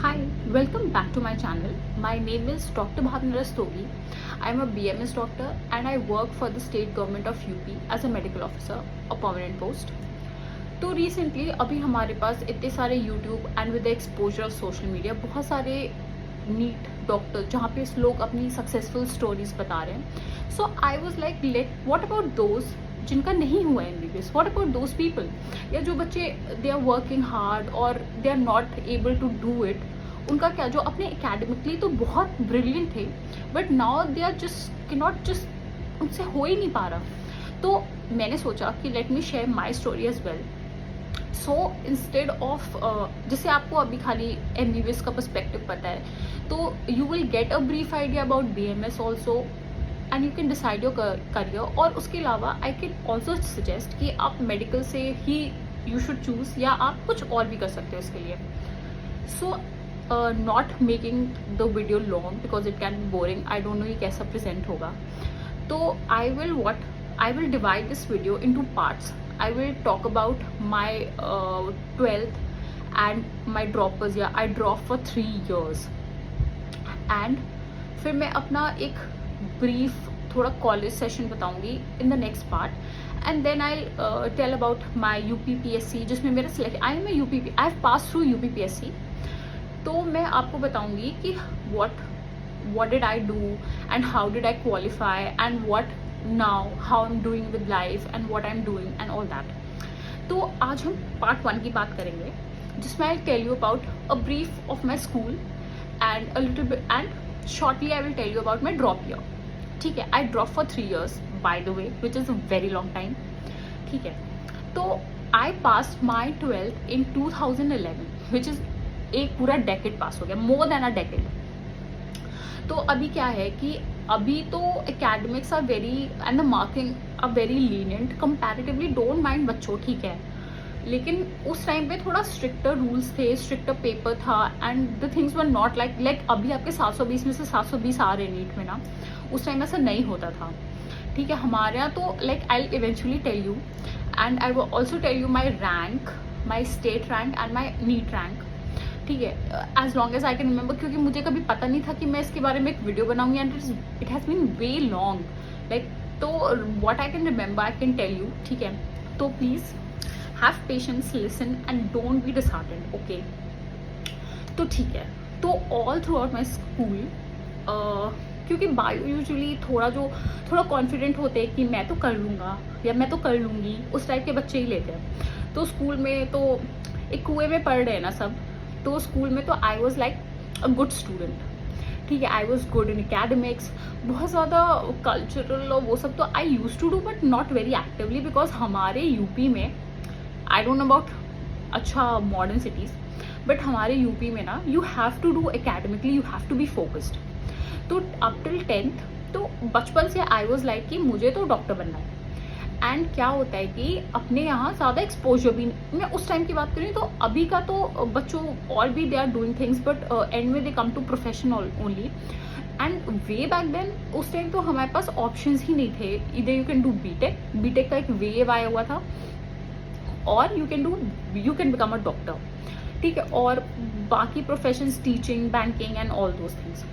Hi, welcome back to my channel. My name is Dr. Bhavna Rastogi. I am a BMS doctor and I work for the state government of UP as a medical officer, a permanent post. तो recently अभी हमारे पास इतने सारे YouTube and with the exposure of social media बहुत सारे NEET doctor जहाँ पे लोग अपनी सक्सेसफुल स्टोरीज बता रहे हैं. So I was like let what about those जिनका नहीं हुआ MBBS, what about those people, या जो बच्चे दे आर वर्किंग हार्ड और they are not able to do it. उनका क्या, जो अपने एकेडमिकली तो बहुत ब्रिलियंट थे but now they are just not just उनसे हो ही नहीं पा रहा. तो मैंने सोचा कि let me share my story as well. So instead of जैसे आपको अभी खाली MBBS का पर्सपेक्टिव पता है तो you will get a brief idea about BMS also and you can decide your career. और उसके अलावा आई कैन ऑल्सो सजेस्ट कि आप मेडिकल से ही यू शुड चूज़ या आप कुछ और भी कर सकते हो इसके लिए. So not making the video long because it can be boring. I don't no ये कैसा प्रेजेंट होगा. तो I will divide this video into parts. I will talk about my 12th and my droppers. I dropped for 3 years and फिर मैं अपना एक brief थोड़ा college session बताऊंगी in the next part and then I'll tell about my UPPSC जिसमें मेरा select I have passed through UPPSC. तो मैं आपको बताऊंगी कि what did I do and how did I qualify and what now how I'm doing with life and what I'm doing and all that. तो आज हम पार्ट 1 की बात करेंगे जिसमें I'll tell you about a brief of my school and a little bit and shortly I will tell you about my drop year. ठीक है, I dropped for 3 years by the way which is a very long time. ठीक है, तो I passed my 12th in 2011 which is एक पूरा decade पास हो गया, more than a decade. तो अभी क्या है कि अभी तो academics are very and the marking are very lenient comparatively. Don't mind बच्चों, ठीक है, लेकिन उस टाइम पे थोड़ा स्ट्रिक्टर रूल्स थे, स्ट्रिक्टर पेपर था and the things were not like अभी आपके 720 में से 720 आ रहे नीट में ना. उस टाइम ऐसा नहीं होता था. ठीक है, हमारे यहाँ तो like I eventually tell you and I will also tell you my rank, my state rank and my NEET rank. ठीक है, as long as I can remember, क्योंकि मुझे कभी पता नहीं था कि मैं इसके बारे में एक वीडियो बनाऊंगी and it has been way long like. तो what I can remember I can tell you. ठीक है, तो please have patience, listen and don't be disheartened. Okay, तो ठीक है, तो all throughout my school क्योंकि बायो यूजुअली थोड़ा कॉन्फिडेंट होते हैं कि मैं तो कर लूँगा या मैं तो कर लूँगी, उस टाइप के बच्चे ही लेते हैं. तो स्कूल में तो एक कुएं में पढ़ रहे हैं ना सब. तो स्कूल में तो I was like a good student. ठीक है, I was good in academics. बहुत ज़्यादा कल्चरल और वो सब तो I use to do but not very actively because हमारे यूपी में आई डोंट नो अबाउट अच्छा मॉडर्न सिटीज़ बट हमारे यूपी में ना you have to do academically, you have to be focused. तो अप टिल 10th तो बचपन से आई वॉज लाइक कि मुझे तो डॉक्टर बनना है. एंड क्या होता है कि अपने यहाँ ज़्यादा एक्सपोजर भी, मैं उस टाइम की बात करूँ तो अभी का तो बच्चों और भी they are doing things but end में they come to profession only. And way back then उस टाइम तो हमारे पास ऑप्शंस ही नहीं थे. इधर यू कैन डू बीटेक का एक वेव आया हुआ था और you can become a doctor. ठीक है, और बाकी professions teaching, banking and all those things.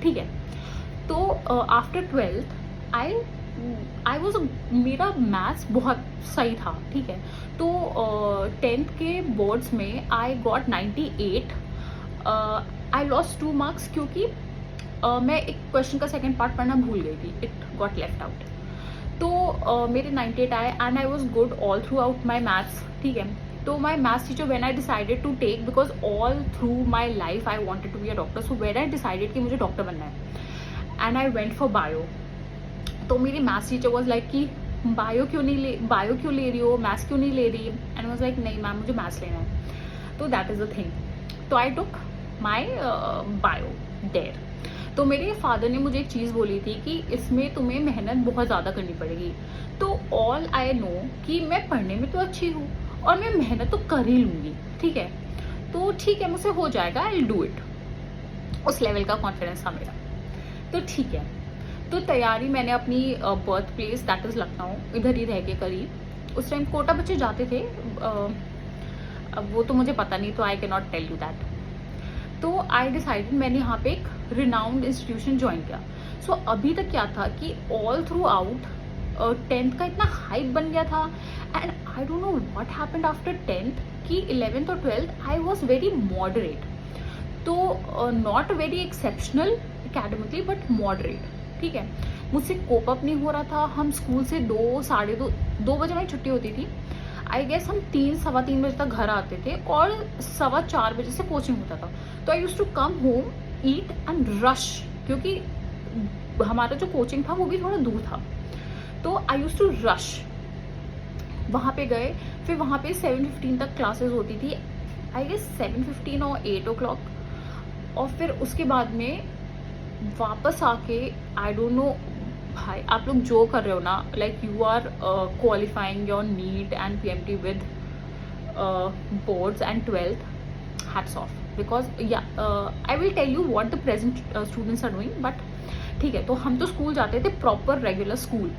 ठीक है, तो आफ्टर 12th आई वॉज मेरा मैथ्स बहुत सही था. ठीक है, तो 10th के बोर्ड्स में I got 98. I lost 2 marks क्योंकि मैं एक क्वेश्चन का सेकंड पार्ट पढ़ना भूल गई थी. It got left out. तो मेरे 98 आए and I was good all throughout my maths. ठीक है, तो my maths teacher when I decided to take because all through my life I wanted to be a doctor. So when I decided कि मुझे doctor बनना है and I went for bio. तो मेरी maths teacher was like कि bio क्यों ले रही हो, मैथ्स क्यों नहीं ले रही. एंड वाज लाइक नहीं मैम, मुझे मैथ्स लेना है. तो दैट इज़ द थिंग. तो आई टुक माई बायो देयर. तो मेरे फादर ने मुझे एक चीज़ बोली थी कि इसमें तुम्हें मेहनत बहुत ज़्यादा करनी पड़ेगी. तो ऑल आई नो कि मैं पढ़ने में तो अच्छी हूँ और मैं मेहनत तो कर ही लूँगी. ठीक है, तो ठीक है, मुझसे हो जाएगा, आई विल डू इट. उस लेवल का कॉन्फिडेंस था मेरा. तो ठीक है, तो तैयारी मैंने अपनी birth place that is Lucknow इधर ही रह के करी. उस टाइम कोटा बच्चे जाते थे, अब वो तो मुझे पता नहीं, तो I can not tell you that. तो आई डिसाइडेड, मैंने यहाँ पे एक रिनाउंड इंस्टीट्यूशन ज्वाइन किया. सो अभी तक क्या था कि ऑल थ्रू आउट 10th का इतना हाइप बन गया था, and I don't know what happened after 10th कि 11th और 12th I was very moderate. तो not very exceptional academically but moderate. ठीक है, मुझसे कोप अप नहीं हो रहा था. हम स्कूल से 2, साढ़े 2 बजे हमारी छुट्टी होती थी. आई गेस हम 3, सवा 3 बजे तक घर आते थे और 4:15 बजे से कोचिंग होता था. तो I use to come home, eat and rush, क्योंकि हमारा जो कोचिंग था वो भी थोड़ा दूर था. तो आई यूज टू रश. वहाँ पे गए, फिर वहाँ पे 7:15 तक क्लासेस होती थी. आई गेस 7:15 और 8 o'clock. और फिर उसके बाद में वापस आके आई डोंट नो भाई, आप लोग जो कर रहे हो ना, like you are qualifying your NEET and PMT with boards and 12th, hats off. Because या I will tell you what the present students are doing. But ठीक है, तो हम तो स्कूल जाते थे, प्रॉपर रेगुलर स्कूल,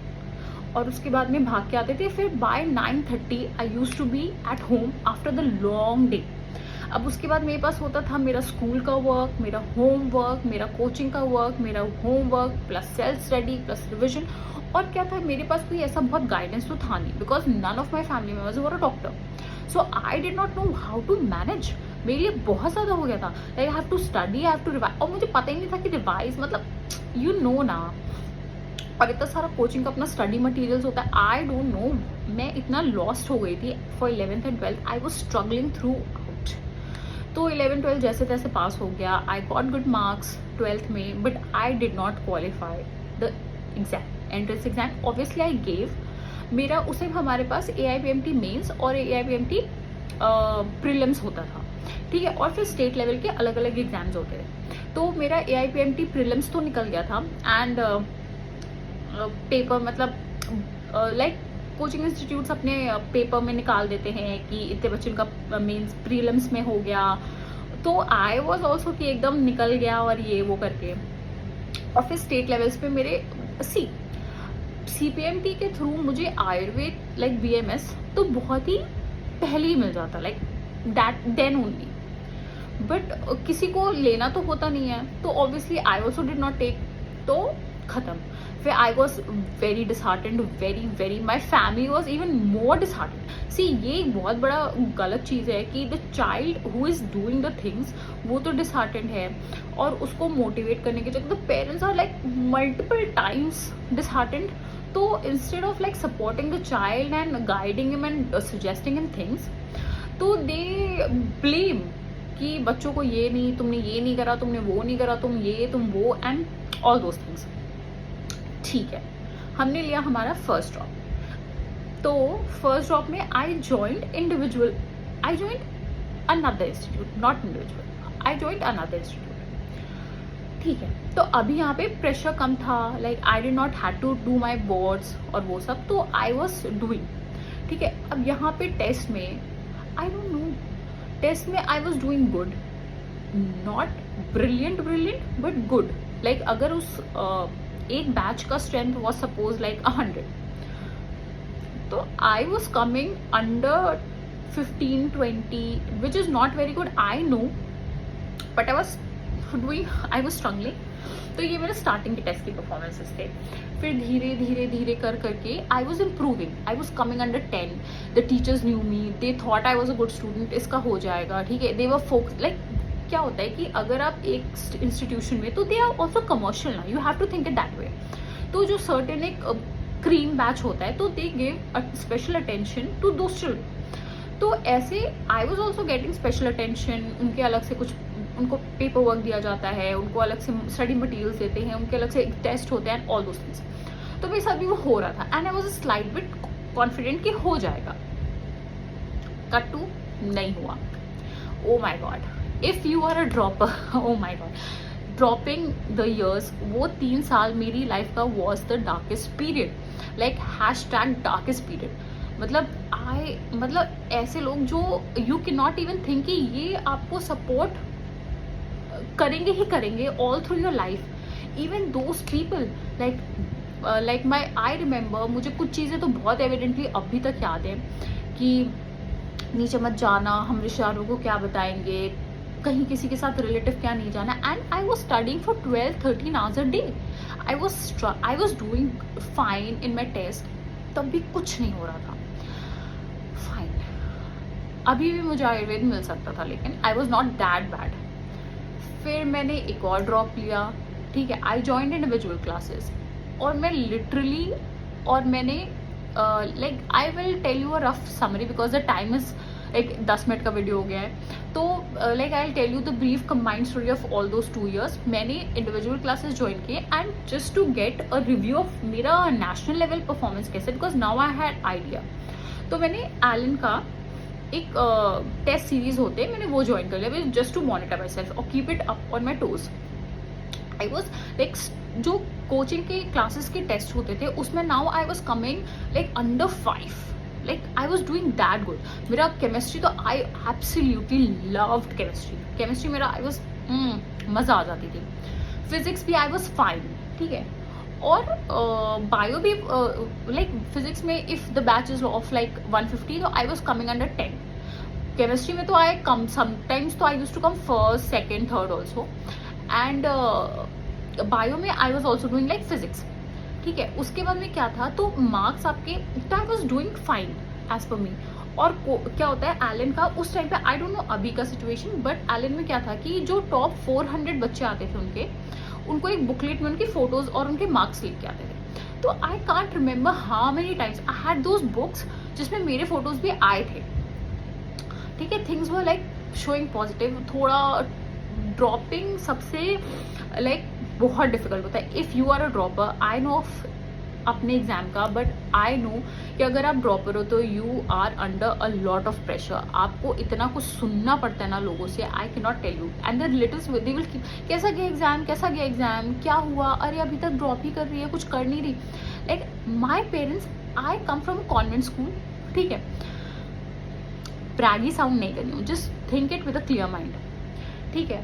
और उसके बाद में भाग के आते थे. फिर by 9:30 I use to be at home after the long day. अब उसके बाद मेरे पास होता था मेरा स्कूल का वर्क, मेरा होम वर्क, मेरा कोचिंग का वर्क, मेरा home work plus self study plus revision. और क्या था, मेरे पास कोई ऐसा बहुत गाइडेंस तो था नहीं, because none of my family members were a doctor. So I did not know how to manage. मेरे लिए बहुत ज़्यादा हो गया था. Like I have to study, I have to revise. और मुझे पता ही नहीं था कि रिवाइज मतलब यू नो ना, और इतना सारा कोचिंग का अपना स्टडी मटेरियल्स होता है. आई डोंट नो, मैं इतना लॉस्ट हो गई थी for 11th and 12th. I was struggling through out. तो 11, 12 जैसे तैसे पास हो गया. I got good marks 12th में, but I did not qualify the exam, entrance exam. Obviously I gave. मेरा उस टाइम हमारे पास AIPMT मेंस और AIPMT प्रीलिम्स होता था. ठीक है, और फिर स्टेट लेवल के अलग अलग एग्जाम्स होते थे. तो मेरा AIPMT प्रीलिम्स तो निकल गया था, एंड पेपर मतलब लाइक कोचिंग इंस्टीट्यूट्स अपने पेपर में निकाल देते हैं कि इतने बच्चों का मीन्स प्रीलिम्स में हो गया. तो आई वॉज ऑल्सो कि एकदम निकल गया और ये वो करके. और फिर स्टेट लेवल्स पे मेरे CPMT के थ्रू मुझे आयुर्वेद लाइक BMS तो बहुत ही पहले ही मिल जाता, like that then only. But किसी को लेना तो होता नहीं है, तो obviously I also did not take. तो खत्म. फिर I was very disheartened, very my family was even more disheartened. See, ये एक बहुत बड़ा गलत चीज़ है कि the child who is doing the things वो तो डिसहार्टेंड है, और उसको मोटिवेट करने के चक्कर the parents are like multiple times disheartened. तो instead of like supporting the child and guiding him and suggesting him things, तो दे ब्लेम कि बच्चों को ये नहीं, तुमने ये नहीं करा, तुमने वो नहीं करा, तुम ये तुम वो एंड ऑल दोज थिंग्स. ठीक है, हमने लिया हमारा फर्स्ट जॉब. तो फर्स्ट जॉब में I joined individual, I joined another institute, not individual, I joined another institute. ठीक है, तो अभी यहाँ पे प्रेशर कम था. Like I did not had to do my boards और वो सब, तो आई वॉज डूइंग. ठीक है, अब यहाँ पे टेस्ट में आई डोंट नो, टेस्ट में I was doing good, not brilliant but good. Like अगर उस एक बैच का स्ट्रेंथ वॉज सपोज लाइक 100, तो I was coming under 15-20, which is not very good, I know, but I was doing, I was struggling. तो ये मेरे starting के test की परफॉर्मेंसेस थे. फिर धीरे करके I was improving, I was coming under 10. The teachers new me, they thought I was a good student, इसका हो जाएगा. ठीक है, दे वर फोकस. लाइक क्या होता है कि अगर आप एक इंस्टीट्यूशन में, तो दे आर ऑल्सो कमर्शियल ना, you have to think it that way. तो जो सर्टेन एक क्रीम बैच होता है, तो they give special attention to those children. तो ऐसे I was also getting special attention. उनके अलग से कुछ, उनको पेपर वर्क दिया जाता है, उनको अलग से स्टडी मटेरियल्स देते हैं, उनके अलग से टेस्ट होते हैं, ऑल दोज थिंग्स. तो मेरे साथ भी वो हो रहा था, and I was slight bit confident कि हो जाएगा. कट टू, नहीं हुआ. Oh my God, if you are a dropper, oh my God, dropping the years, वो 3 साल मेरी लाइफ का was the darkest period. Like #darkest period. मतलब ऐसे लोग जो you can not even think कि ये आपको सपोर्ट करेंगे ही करेंगे all through your life. Even those people like I remember, मुझे कुछ चीज़ें तो बहुत एविडेंटली अभी तक याद है कि नीचे मत जाना, हम रिश्तेदारों को क्या बताएंगे, कहीं किसी के साथ रिलेटिव क्या नहीं जाना, and I was studying for 12-13 hours a day. I was doing fine in my test. तब भी कुछ नहीं हो रहा था. फाइन, अभी भी मुझे आयुर्वेद मिल सकता था, लेकिन I was not that bad. फिर मैंने एक और ड्रॉप लिया. ठीक है, आई जॉइंड इंडिविजुअल क्लासेस, और मैं लिटरली, और मैंने like I will tell you a rough summary because the time is एक 10 मिनट का वीडियो हो गया है. तो like I will tell you the brief combined story of all those 2 years. मैंने इंडिविजुअल क्लासेस ज्वाइन किए, and just to get a review of मेरा national level performance कैसे, because now I had idea. तो मैंने Elon का एक test series होते हैं, मैंने वो ज्वाइन कर लिया just to monitor myself और keep it up on my toes. I was like, जो कोचिंग के क्लासेस के टेस्ट होते थे उसमें now I was coming like under 5. Like I was doing that good. मेरा केमिस्ट्री तो आई एब्सोल्युटली लव्ड केमिस्ट्री मेरा आई वॉज मज़ा आ जाती थी. फिजिक्स भी आई वॉज फाइन. ठीक है, और बायो भी लाइक फिजिक्स में if the batch is of like 150 तो I was coming under 10. Chemistry में तो आई कम समटाइम्स, तो I use to come first second third also. And bio में I was also doing like physics. ठीक है, उसके बाद में क्या था, तो मार्क्स आपके, तो I was doing fine as per me. और क्या होता है एलन का उस टाइम पे, आई डोंट नो अभी का सिचुएशन, बट एलन में क्या था कि जो टॉप 400 बच्चे आते थे उनको एक बुकलेट में उनकी फोटोज और उनके मार्क्स लिख के आते थे. तो I can't remember how many times I had those books जिसमें मेरे फोटोज भी आए थे. ठीक है, things were like showing positive. थोड़ा ड्रॉपिंग सबसे लाइक बहुत डिफिकल्ट होता है. If you are a dropper, I know of अपने एग्जाम का, बट आई नो कि अगर आप ड्रॉपर हो तो you are under a lot of pressure. आपको इतना कुछ सुनना पड़ता है ना लोगों से, I can not tell you. And the littles they will कैसा गया एग्जाम, क्या हुआ, अरे अभी तक ड्रॉप ही कर रही है, कुछ कर नहीं रही. Like my parents, I come from convent school. ठीक है, ब्रैगी साउंड नहीं करनी हूँ, just think it with a clear mind. ठीक है,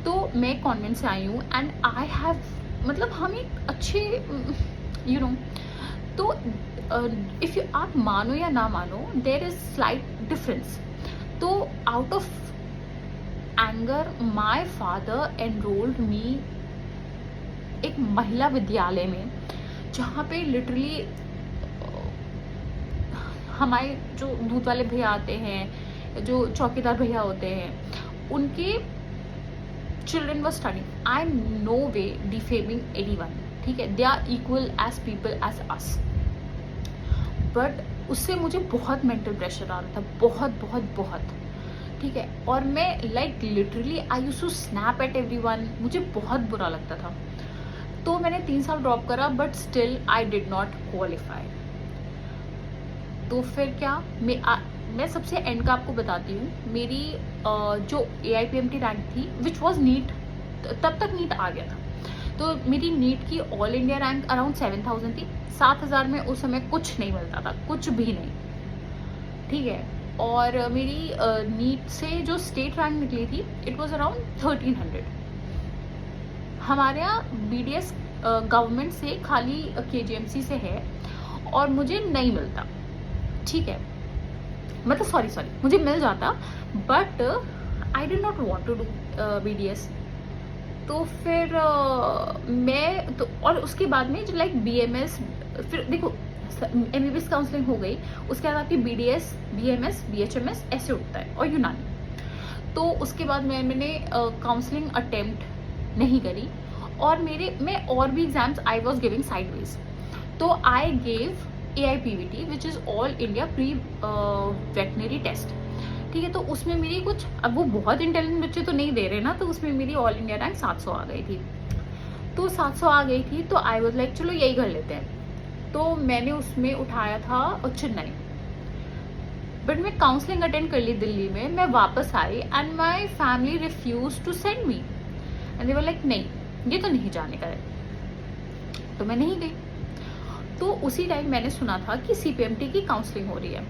तो मैं कॉन्वेंट से आई हूँ, एंड आई हैव, मतलब हम एक अच्छे यू नो. तो इफ़ यू, आप मानो या ना मानो, देर इज स्लाइट डिफरेंस. तो out of anger my father enrolled me एक महिला विद्यालय में, जहाँ पे लिटरली हमारे जो दूध वाले भैया आते हैं, जो चौकीदार भैया होते हैं, उनके children were studying. I'm no way defaming anyone. ठीक है, they are equal as people as us. But उससे मुझे बहुत मेंटल प्रेशर आ रहा था, बहुत बहुत बहुत. ठीक है, और मैं like literally I used to snap at everyone. मुझे बहुत बुरा लगता था. तो मैंने 3 साल ड्रॉप करा, but still I did not qualify. तो फिर क्या, मैं सबसे एंड का आपको बताती हूँ. मेरी जो AIPMT रैंक थी विच वॉज नीट, तब तक नीट आ गया था, तो मेरी नीट की ऑल इंडिया रैंक अराउंड 7000 थी. 7000 में उस समय कुछ नहीं मिलता था, कुछ भी नहीं. ठीक है, और मेरी नीट से जो स्टेट रैंक निकली थी इट वॉज अराउंड 1300. हमारे यहाँ BDS गवर्नमेंट से खाली KGMC से है, और मुझे नहीं मिलता. ठीक है, मतलब सॉरी मुझे मिल जाता, but I did not want to do BDS. तो फिर मैं तो, और उसके बाद में जो लाइक BMS, फिर देखो MBBS काउंसलिंग हो गई, उसके बाद आपकी BDS, BMS, BHMS ऐसे उठता है, और यूनानी. तो उसके बाद मैंने काउंसलिंग अटेम्प्ट नहीं करी, और मैं और भी exams I was giving sideways. तो I gave AIPVT which is all India pre veterinary test. ठीक है, तो उसमें मेरी कुछ, अब वो बहुत इंटेलिजेंट बच्चे तो नहीं दे रहे ना, तो उसमें मेरी ऑल इंडिया रैंक 700 आ गई थी. तो 700 आ गई थी, तो आई वॉज लाइक चलो यही कर लेते हैं. तो मैंने उसमें उठाया था चेन्नई, बट मैं काउंसलिंग अटेंड कर ली दिल्ली में. मैं वापस आई, and my family refuse to send me, and they were like नहीं, ये तो नहीं जाने का है. तो मैं नहीं गई. तो उसी टाइम मैंने सुना था कि CPMT की काउंसलिंग हो रही है.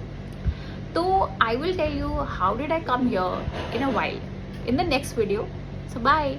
तो I will tell you how did I come here in a while in the next video. So bye.